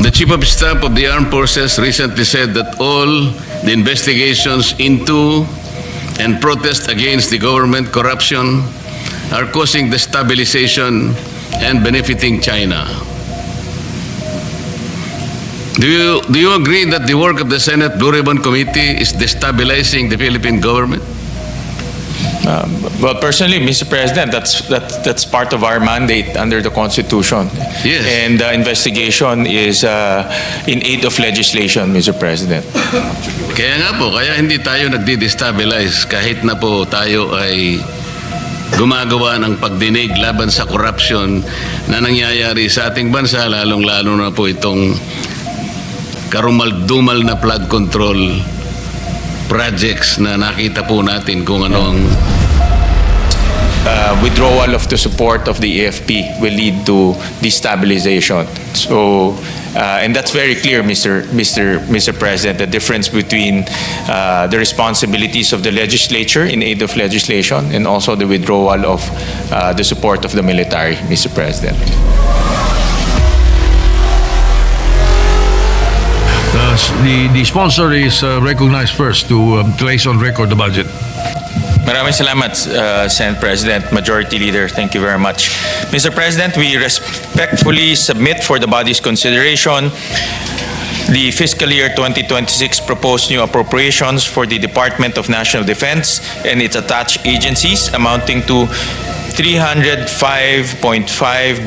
The Chief of Staff of the Armed Forces recently said that all the investigations into and protest against the government corruption are causing destabilization and benefiting China. Do you agree that the work of the Senate Blue Ribbon Committee is destabilizing the Philippine government? Well, personally, Mr. President, that's part of our mandate under the Constitution. Yes. And the investigation is in aid of legislation, Mr. President. Kaya nga po, kaya hindi tayo nagdi-destabilize kahit na po tayo ay gumagawa ng pagdinig laban sa corruption na nangyayari sa ating bansa, lalong-lalo na po itong karumal-dumal na flood control projects na nakita po natin kung ano ang withdrawal of the support of the AFP will lead to destabilization. So, and that's very clear, Mr. President, the difference between the responsibilities of the legislature in aid of legislation and also the withdrawal of the support of the military, Mr. President. The sponsor is recognized first to place on record the budget. Maraming salamat, Senate President, Majority Leader. Thank you very much. Mr. President, we respectfully submit for the body's consideration the fiscal year 2026 proposed new appropriations for the Department of National Defense and its attached agencies amounting to 305.5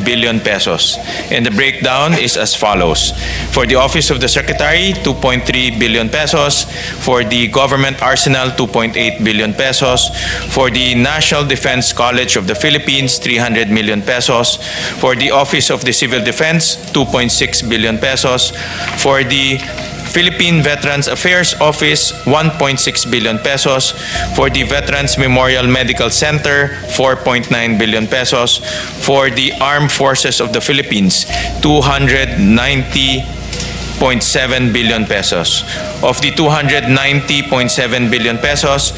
billion pesos. And the breakdown is as follows. For the Office of the Secretary, 2.3 billion pesos. For the Government Arsenal, 2.8 billion pesos. For the National Defense College of the Philippines, 300 million pesos. For the Office of the Civil Defense, 2.6 billion pesos. For the Philippine Veterans Affairs Office, 1.6 billion pesos. For the Veterans Memorial Medical Center, 4.9 billion pesos. For the Armed Forces of the Philippines, 290.7 billion pesos. Of the 290.7 billion pesos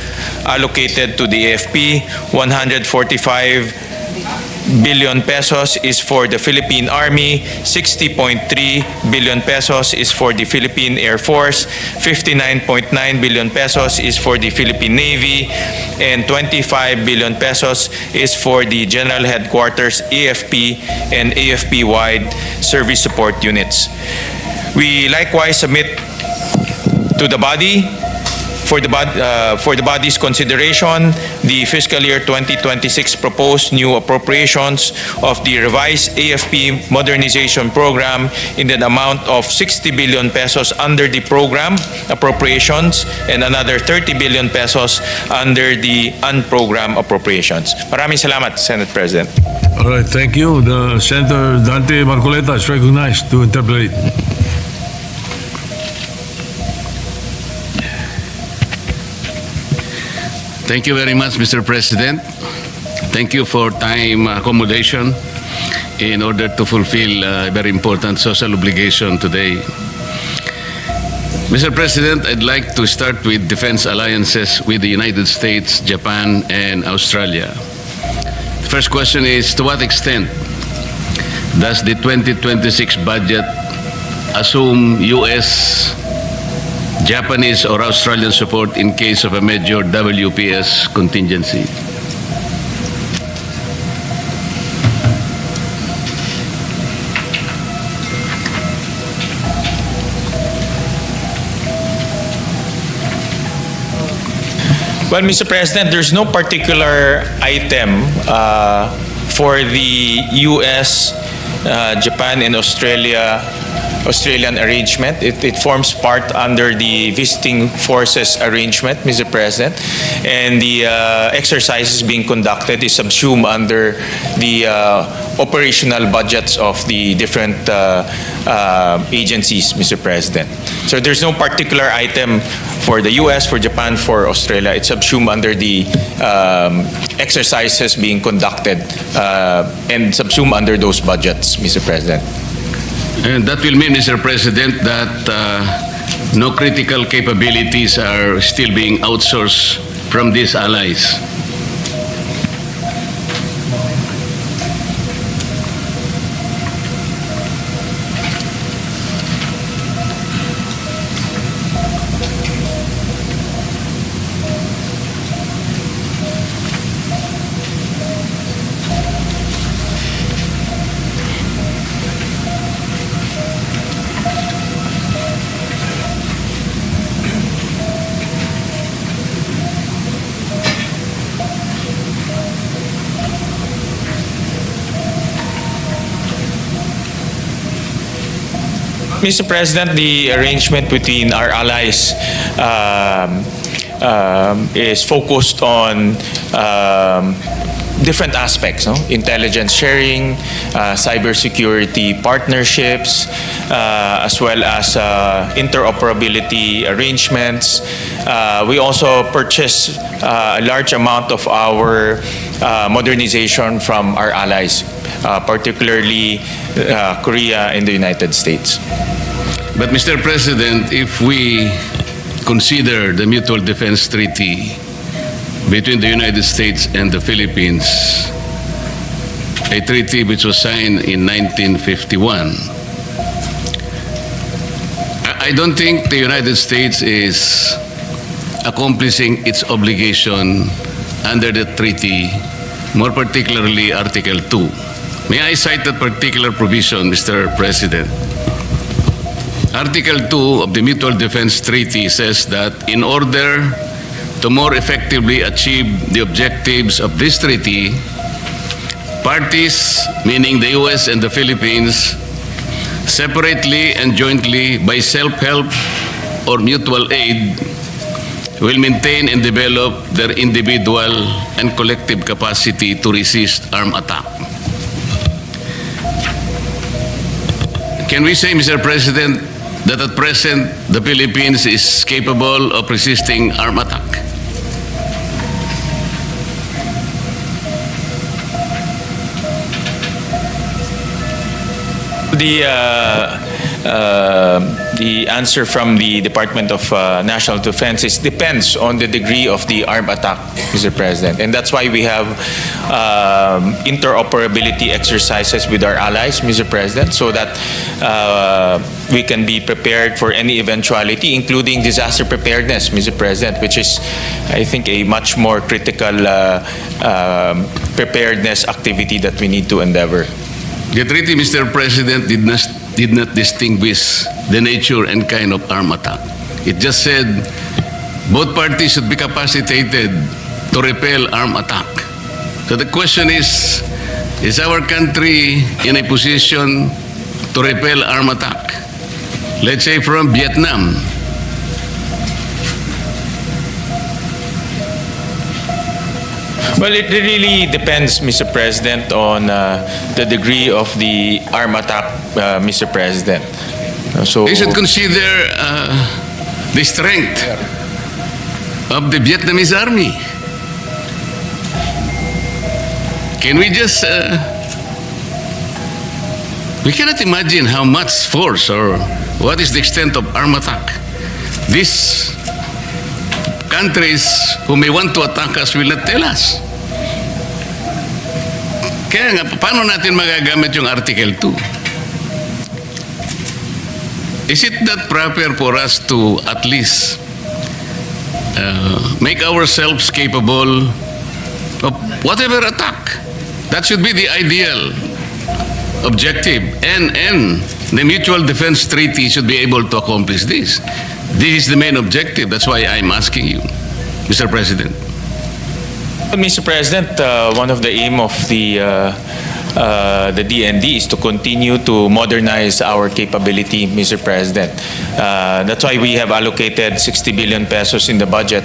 allocated to the AFP, 145 billion pesos is for the Philippine Army, 60.3 billion pesos is for the Philippine Air Force, 59.9 billion pesos is for the Philippine Navy, and 25 billion pesos is for the General Headquarters AFP and AFP-wide service support units. We likewise submit to the body for the body's consideration the fiscal year 2026 proposed new appropriations of the revised AFP modernization program in an amount of 60 billion pesos under the program appropriations and another 30 billion pesos under the unprogrammed appropriations. Maraming salamat, Senate President. All right, thank you. The Senator Dante Marcoleta is recognized to interpolate. Thank you very much, Mr. President. Thank you for time accommodation in order to fulfill a very important social obligation today. Mr. President, I'd like to start with defense alliances with the United States, Japan, and Australia. The first question is, to what extent does the 2026 budget assume U.S., Japanese or Australian support in case of a major WPS contingency? Well, Mr. President, there's no particular item for the U.S., Japan, and Australian arrangement. It forms part under the visiting forces arrangement, Mr. President, and the exercises being conducted is subsumed under the operational budgets of the different agencies, Mr. President. So there's no particular item for the U.S., for Japan, for Australia. It's subsumed under the exercises being conducted and subsumed under those budgets, Mr. President. And that will mean, Mr. President, that no critical capabilities are still being outsourced from these allies. Mr. President, the arrangement between our allies is focused on different aspects, no? Intelligence sharing, cybersecurity partnerships, as well as interoperability arrangements. We also purchase a large amount of our modernization from our allies, particularly Korea and the United States. But Mr. President, if we consider the Mutual Defense Treaty between the United States and the Philippines, a treaty which was signed in 1951, I don't think the United States is accomplishing its obligation under the treaty, more particularly Article 2. May I cite that particular provision, Mr. President? Article 2 of the Mutual Defense Treaty says that in order to more effectively achieve the objectives of this treaty, parties, meaning the U.S. and the Philippines, separately and jointly by self-help or mutual aid, will maintain and develop their individual and collective capacity to resist armed attack. Can we say, Mr. President, that at present the Philippines is capable of resisting armed attack? The answer from the Department of National Defense depends on the degree of the armed attack, Mr. President, and that's why we have interoperability exercises with our allies, Mr. President, so that we can be prepared for any eventuality, including disaster preparedness, Mr. President, which is, I think, a much more critical preparedness activity that we need to endeavor. The treaty, Mr. President, did not distinguish the nature and kind of armed attack. It just said both parties should be capacitated to repel armed attack. So the question is our country in a position to repel armed attack? Let's say from Vietnam. Well, it really depends, Mr. President, on the degree of the armed attack, Mr. President. So They should consider the strength of the Vietnamese army. Can we just... we cannot imagine how much force or what is the extent of armed attack. These countries who may want to attack us will not tell us. Kaya nga, paano natin magagamit yung Article 2? Is it not proper for us to at least make ourselves capable of whatever attack? That should be the ideal objective. And the Mutual Defense Treaty should be able to accomplish this. This is the main objective. That's why I'm asking you, Mr. President. Mr. President, one of the aim of the DND is to continue to modernize our capability, Mr. President. That's why we have allocated 60 billion pesos in the budget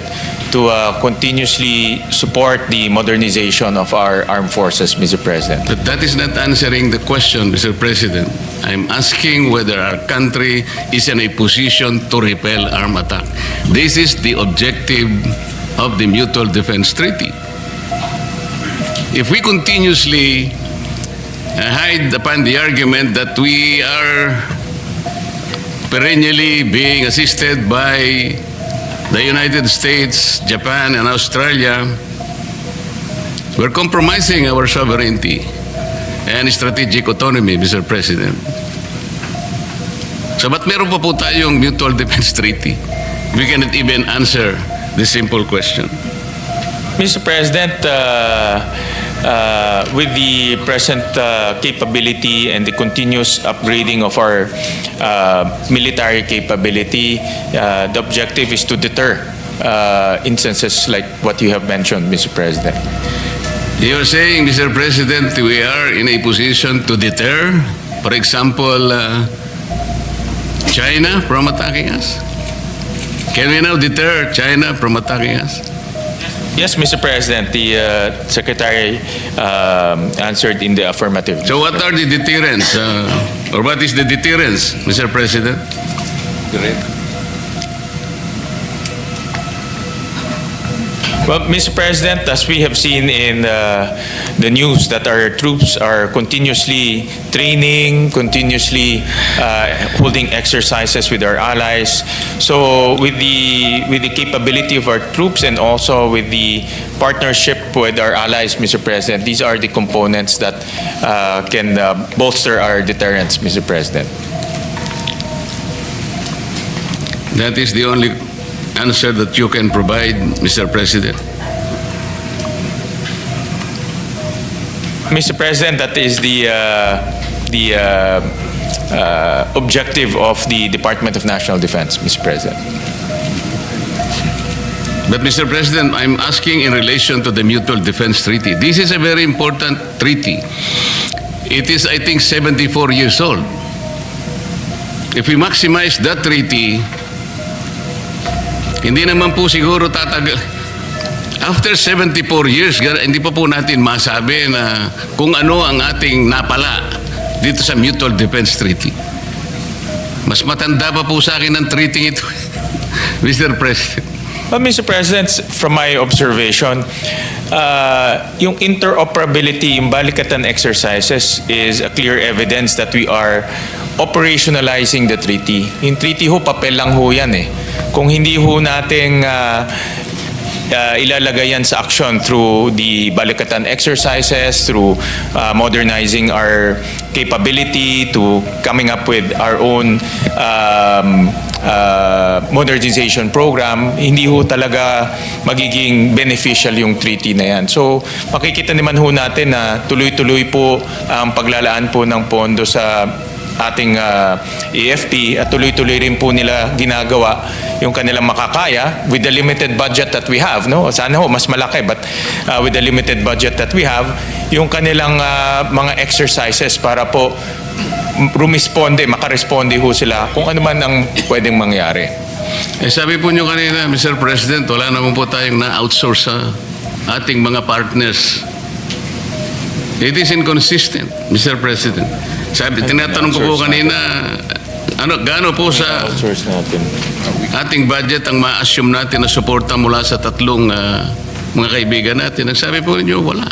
to continuously support the modernization of our armed forces, Mr. President. But that is not answering the question, Mr. President. I'm asking whether our country is in a position to repel armed attack. This is the objective of the Mutual Defense Treaty. If we continuously hide upon the argument that we are perennially being assisted by the United States, Japan, and Australia, we're compromising our sovereignty and strategic autonomy, Mr. President. So ba't meron pa po tayong Mutual Defense Treaty? We cannot even answer the simple question. Mr. President, with the present capability and the continuous upgrading of our military capability, the objective is to deter instances like what you have mentioned, Mr. President. You're saying, Mr. President, we are in a position to deter, for example, China from attacking us? Can we now deter China from attacking us? Yes, Mr. President, the Secretary answered in the affirmative. So what are the deterrents? Or what is the deterrence, Mr. President? Well, Mr. President, as we have seen in the news that our troops are continuously training, continuously holding exercises with our allies. So with the capability of our troops and also with the partnership with our allies, Mr. President, these are the components that can bolster our deterrence, Mr. President. That is the only answer that you can provide, Mr. President. Mr. President, that is the objective of the Department of National Defense, Mr. President. But Mr. President, I'm asking in relation to the Mutual Defense Treaty. This is a very important treaty. It is, I think, 74 years old. If we maximize that treaty, hindi naman po siguro tatagal. After 74 years, hindi pa po natin masabi na kung ano ang ating napala dito sa Mutual Defense Treaty. Mas matanda pa po sa akin ang treaty ito, Mr. President. Well, Mr. President, from my observation, yung interoperability, yung balikatan exercises is a clear evidence that we are operationalizing the treaty. Yung treaty ho, papel lang ho yan eh. Kung hindi ho nating ilalagay yan sa action through the balikatan exercises, through modernizing our capability, to coming up with our own modernization program, hindi ho talaga magiging beneficial yung treaty na yan. So makikita naman ho natin na tuloy-tuloy po ang paglalaan po ng pondo sa ating AFP at tuloy-tuloy rin po nila ginagawa yung kanilang makakaya with the limited budget that we have, no? Sana ho mas malaki, but with the limited budget that we have, yung kanilang mga exercises para po makaresponde ho sila kung ano man ang pwedeng mangyari. Eh sabi po nyo kanina, Mr. President, wala naman po tayong na-outsource sa ating mga partners. It is inconsistent, Mr. President. Sabi, tinatanong ko po kanina, gaano po sa ating budget ang ma-assume natin na suporta mula sa tatlong mga kaibigan natin? Ang sabi po ninyo, wala.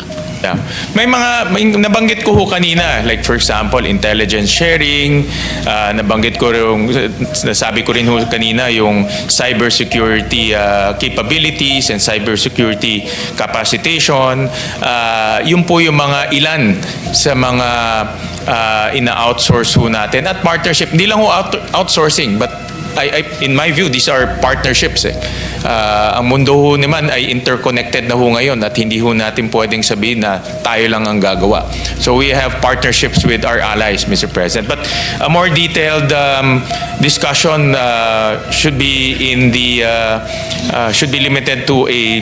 Yeah. May nabanggit ko ho kanina, like for example, intelligence sharing, nabanggit ko rin, nasabi ko rin ho kanina yung cybersecurity capabilities and cybersecurity capacitation. Yun po yung mga ilan sa mga ina-outsource ho natin at partnership. Hindi lang ho outsourcing, but in my view, these are partnerships. Ang mundo ho naman ay interconnected na ho ngayon at hindi ho natin pwedeng sabihin na tayo lang ang gagawa. So we have partnerships with our allies, Mr. President. But a more detailed discussion should be limited to a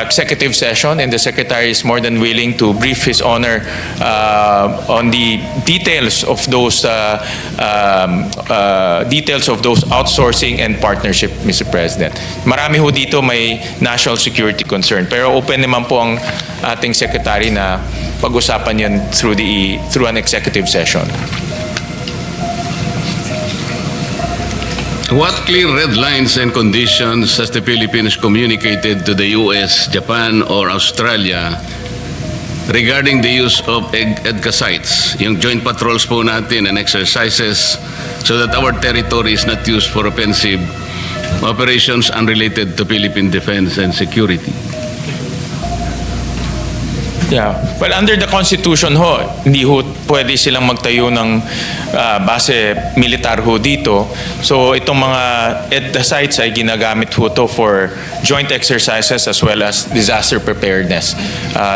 executive session, and the Secretary is more than willing to brief His Honor on the details of those outsourcing and partnership, Mr. President. Marami ho dito may national security concern, pero open naman po ang ating Secretary na pag-usapan yan through an executive session. What clear red lines and conditions has the Philippines communicated to the US, Japan, or Australia regarding the use of EDCA sites, yung joint patrols po natin and exercises, so that our territory is not used for offensive operations unrelated to Philippine defense and security? Yeah. Well, under the Constitution ho, hindi ho pwede silang magtayo ng base militar ho dito. So itong mga EDCA sites ay ginagamit ho to for joint exercises as well as disaster preparedness.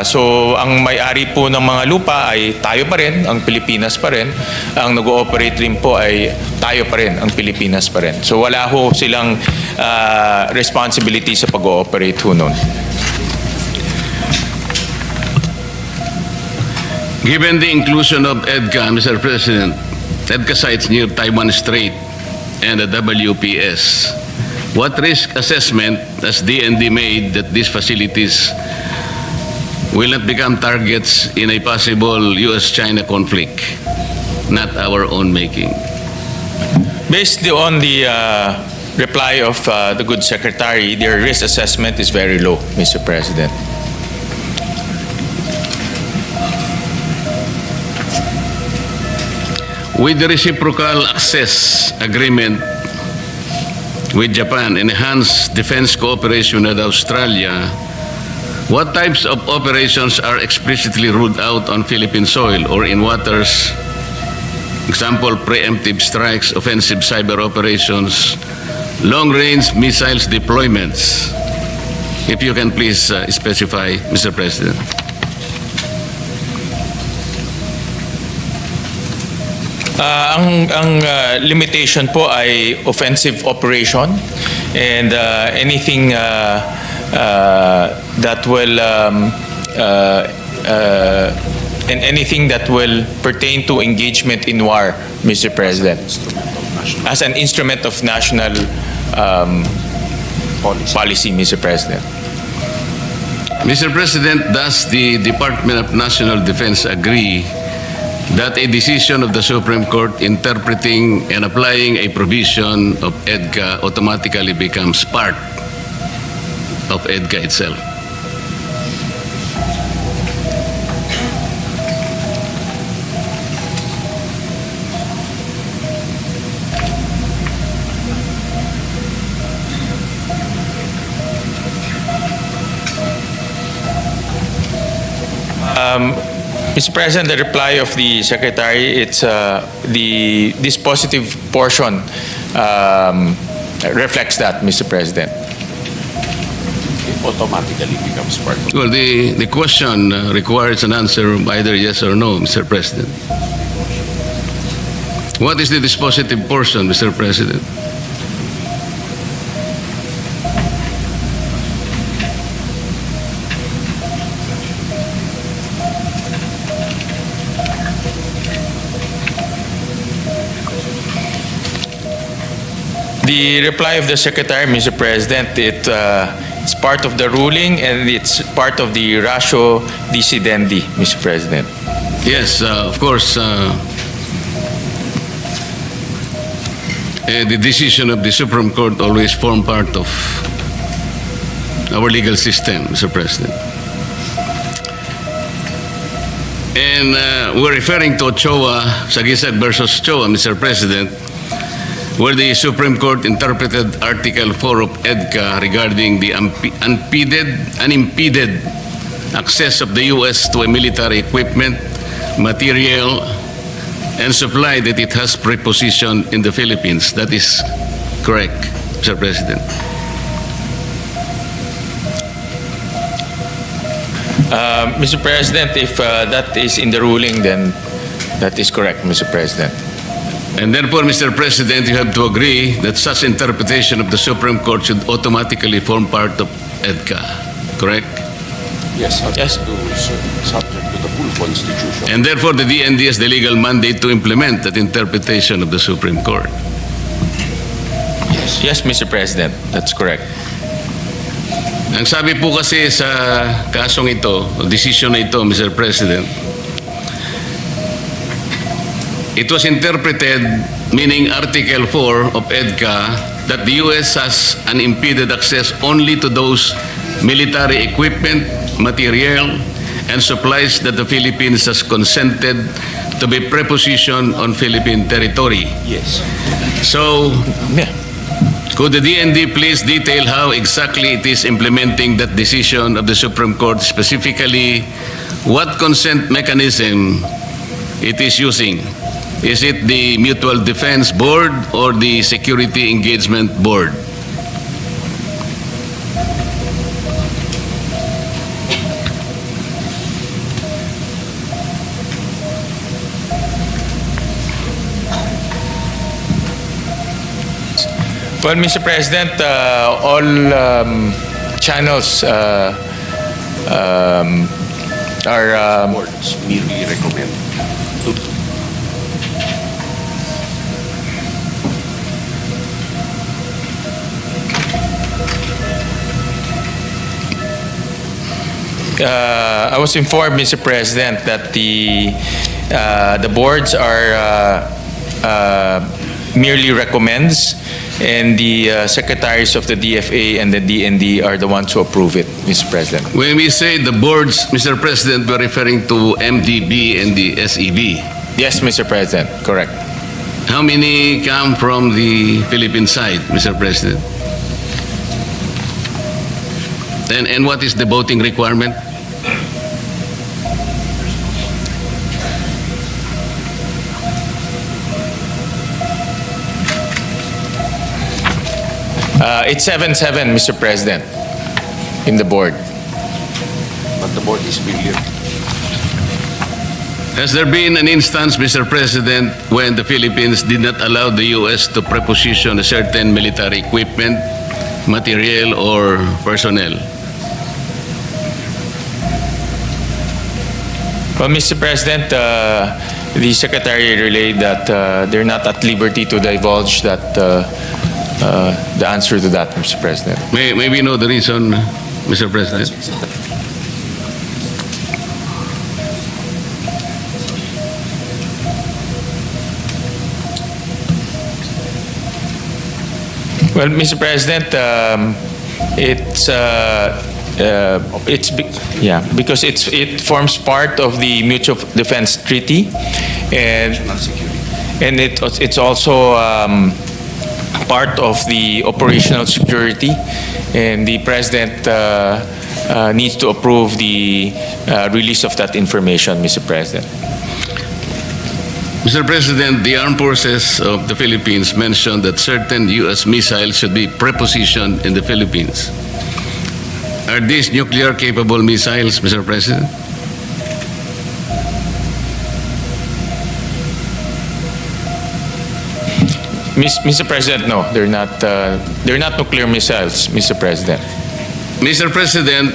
So ang may-ari po ng mga lupa ay tayo pa rin, ang Pilipinas pa rin. Ang nag-ooperate rin po ay tayo pa rin, ang Pilipinas pa rin. So wala ho silang responsibility sa pag-ooperate ho nun. Given the inclusion of EDCA, Mr. President, EDCA sites near Taiwan Strait and the WPS. What risk assessment has DND made that these facilities will not become targets in a possible U.S.-China conflict, not our own making? Based on the reply of the good secretary, their risk assessment is very low, Mr. President. With the reciprocal access agreement with Japan, enhanced defense cooperation with Australia, what types of operations are explicitly ruled out on Philippine soil or in waters? Example, preemptive strikes, offensive cyber operations, long-range missiles deployments. If you can please specify, Mr. President. Ang limitation po ay offensive operation and anything that will and anything that will pertain to engagement in war, Mr. President, as an instrument of national policy, Mr. President. Mr. President, does the Department of National Defense agree that a decision of the Supreme Court interpreting and applying a provision of EDCA automatically becomes part of EDCA itself? Mr. President, the reply of the Secretary, it's this positive portion reflects that, Mr. President. It automatically becomes part of Well, the question requires an answer of either yes or no, Mr. President. What is the dispositive portion, Mr. President? The reply of the Secretary, Mr. President, it's part of the ruling and it's part of the ratio decidendi, Mr. President. Yes, of course, the decision of the Supreme Court always form part of our legal system, Mr. President. And we're referring to Ochoa, Sagisag versus Ochoa, Mr. President, where the Supreme Court interpreted Article 4 of EDCA regarding the unimpeded access of the U.S. to a military equipment, material, and supply that it has prepositioned in the Philippines. That is correct, Mr. President. Mr. President, if that is in the ruling, then that is correct, Mr. President. And therefore, Mr. President, you have to agree that such interpretation of the Supreme Court should automatically form part of EDCA, correct? yes, Yes. subject to the full Constitution. And therefore, the DND has the legal mandate to implement that interpretation of the Supreme Court. Yes, Mr. President, that's correct. Ang sabi po kasi sa kasong ito, o decision na ito, Mr. President, it was interpreted, meaning Article 4 of EDCA, that the U.S. has unimpeded access only to those military equipment, material, and supplies that the Philippines has consented to be prepositioned on Philippine territory. Yes. So, Yeah. could the DND please detail how exactly it is implementing that decision of the Supreme Court, specifically what consent mechanism it is using? Is it the Mutual Defense Board or the Security Engagement Board? Well, Mr. President, all channels are Boards merely recommend. I was informed, Mr. President, that the boards are merely recommends, and the secretaries of the DFA and the DND are the ones who approve it, Mr. President. When we say the boards, Mr. President, we're referring to MDB and the SEB. Yes, Mr. President, correct. How many come from the Philippine side, Mr. President? And what is the voting requirement? It's 7-7, Mr. President, in the board. But the board is billion. Has there been an instance, Mr. President, when the Philippines did not allow the U.S. to preposition a certain military equipment, material, or personnel? Well, Mr. President, the Secretary relayed that they're not at liberty to divulge that the answer to that, Mr. President. May we know the reason, Mr. President? Well, Mr. President, because it forms part of the Mutual Defense Treaty, and it's also part of the operational security, and the President needs to approve the release of that information, Mr. President. Mr. President, the armed forces of the Philippines mentioned that certain U.S. missiles should be prepositioned in the Philippines. Are these nuclear-capable missiles, Mr. President? Mr. President, no, they're not. They're not nuclear missiles, Mr. President. Mr. President,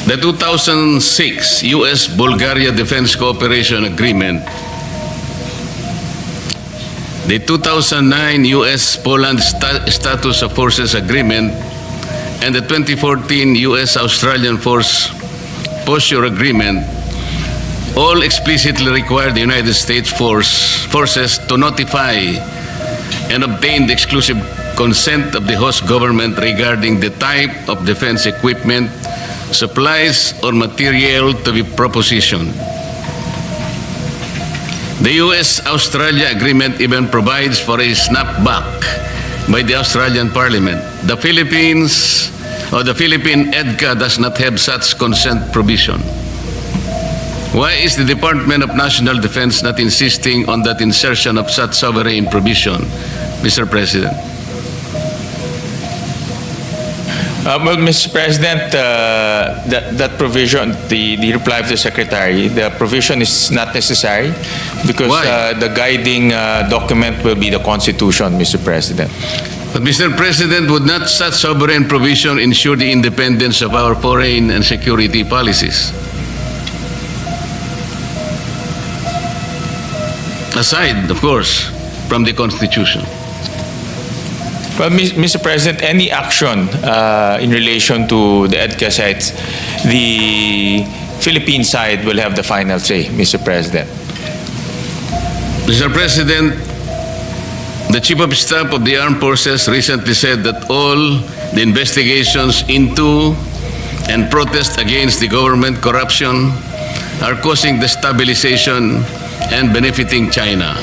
the 2006 U.S.-Bulgaria Defense Cooperation Agreement, the 2009 U.S.-Poland Status of Forces Agreement, and the 2014 U.S.-Australian Force Posture Agreement all explicitly require the United States forces to notify and obtain the exclusive consent of the host government regarding the type of defense equipment, supplies, or material to be propositioned. The U.S.-Australia agreement even provides for a snapback by the Australian Parliament. The Philippine EDCA does not have such consent provision. Why is the Department of National Defense not insisting on that insertion of such sovereign provision, Mr. President? Well, Mr. President, that provision, the reply of the Secretary, the provision is not necessary because the guiding document will be the Constitution, Mr. President. But Mr. President, would not such sovereign provision ensure the independence of our foreign and security policies? Aside, of course, from the Constitution. Well, Mr. President, any action in relation to the EDCA sites, the Philippine side will have the final say, Mr. President. Mr. President, the Chief of Staff of the Armed Forces recently said that all the investigations into and protest against the government corruption are causing destabilization and benefiting China.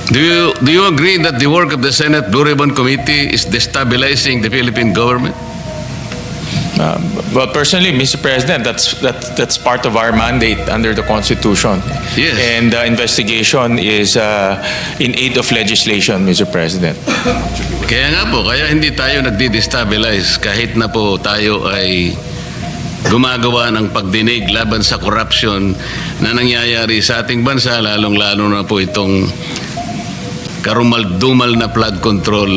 Do you agree that the work of the Senate Blue Ribbon Committee is destabilizing the Philippine government? Well, personally, Mr. President, that's part of our mandate under the Constitution. Yes. And the investigation is in aid of legislation, Mr. President. Kaya nga po, kaya hindi tayo nagdi-destabilize kahit na po tayo ay gumagawa ng pagdinig laban sa corruption na nangyayari sa ating bansa, lalong-lalo na po itong karumal-dumal na flood control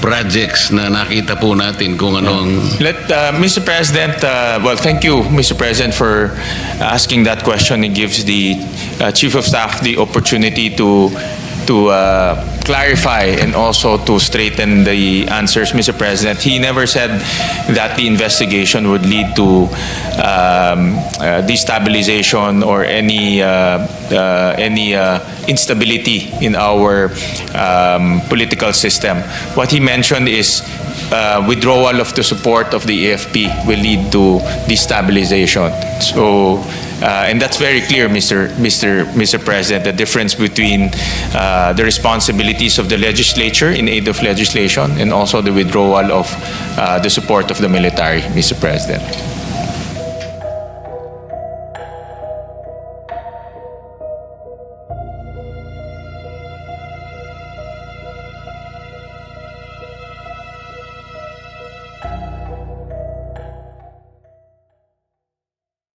projects na nakita po natin kung anong... Mr. President, well, thank you, Mr. President, for asking that question. It gives the Chief of Staff the opportunity to clarify and also to straighten the answers, Mr. President. He never said that the investigation would lead to destabilization or any instability in our political system. What he mentioned is withdrawal of the support of the AFP will lead to destabilization. So, and that's very clear, Mr. President, the difference between the responsibilities of the legislature in aid of legislation and also the withdrawal of the support of the military, Mr. President.